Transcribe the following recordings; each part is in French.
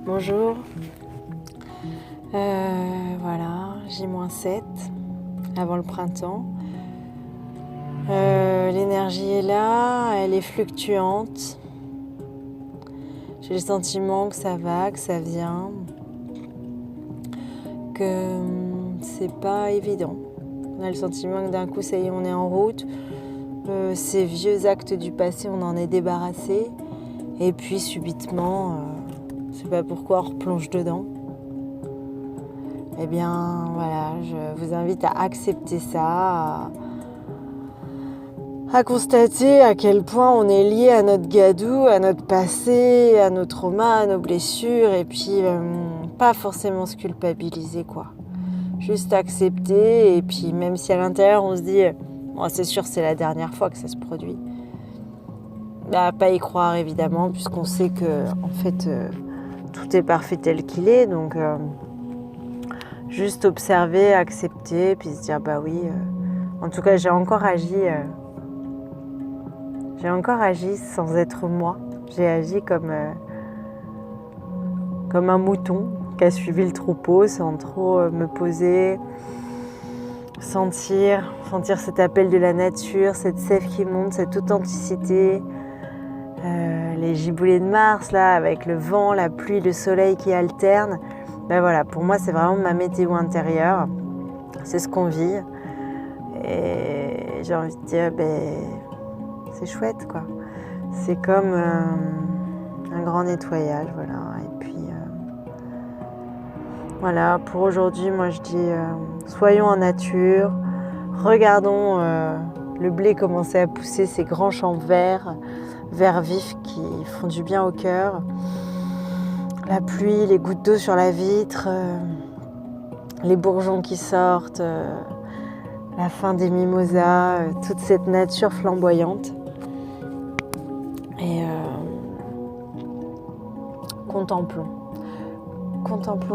Bonjour, voilà, J-7 avant le printemps. L'énergie est là, elle est fluctuante. J'ai le sentiment que ça va, que ça vient, que c'est pas évident. On a le sentiment que d'un coup, ça y est, on est en route. Ces vieux actes du passé, on en est débarrassé. Et puis subitement, je ne sais pas pourquoi, on replonge dedans. Eh bien, voilà, je vous invite à accepter ça, à constater à quel point on est lié à notre gadou, à notre passé, à nos traumas, à nos blessures, et puis pas forcément se culpabiliser, quoi. Juste accepter, et puis même si à l'intérieur on se dit bon, c'est sûr c'est la dernière fois que ça se produit, bah, pas y croire évidemment, puisqu'on sait que en fait tout est parfait tel qu'il est, donc juste observer, accepter, puis se dire bah oui, en tout cas j'ai encore agi sans être moi. J'ai agi comme un mouton qui a suivi le troupeau sans trop me poser, sentir cet appel de la nature, cette sève qui monte, cette authenticité, les giboulées de Mars là, avec le vent, la pluie, le soleil qui alternent. Ben voilà, pour moi c'est vraiment ma météo intérieure, c'est ce qu'on vit, et j'ai envie de dire c'est chouette quoi. C'est comme un grand nettoyage, voilà. Et puis voilà, pour aujourd'hui, moi je dis soyons en nature, regardons le blé commencer à pousser, ces grands champs verts vifs qui font du bien au cœur. La pluie, les gouttes d'eau sur la vitre, les bourgeons qui sortent, la fin des mimosas, toute cette nature flamboyante. Et contemplons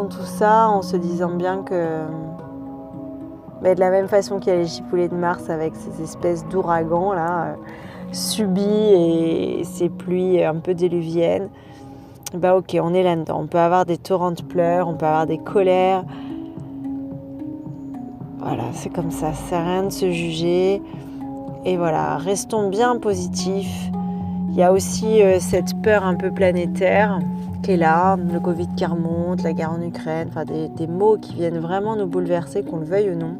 tout ça en se disant bien que de la même façon qu'il y a les giboulées de Mars avec ces espèces d'ouragans là, subis et ces pluies un peu déluviennes, ok, on est là-dedans. On peut avoir des torrents de pleurs, on peut avoir des colères. Voilà, c'est comme ça, ça sert à rien de se juger. Et voilà, restons bien positifs. Il y a aussi cette peur un peu planétaire qui est là, le Covid qui remonte, la guerre en Ukraine, enfin des mots qui viennent vraiment nous bouleverser, qu'on le veuille ou non.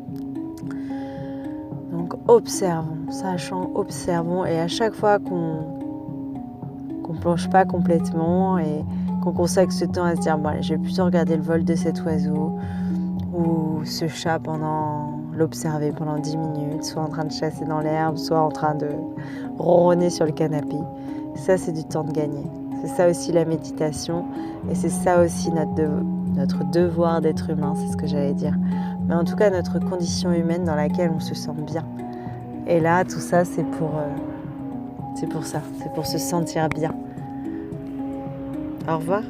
Donc observons, sachant, observons, et à chaque fois qu'on plonge pas complètement et qu'on consacre ce temps à se dire bon allez, je vais plutôt regarder le vol de cet oiseau ou ce chat l'observer pendant 10 minutes, soit en train de chasser dans l'herbe, soit en train de ronronner sur le canapé. Ça, c'est du temps de gagner. C'est ça aussi la méditation, et c'est ça aussi notre devoir d'être humain, c'est ce que j'allais dire. Mais en tout cas, notre condition humaine dans laquelle on se sent bien. Et là, tout ça, c'est pour ça, c'est pour se sentir bien. Au revoir.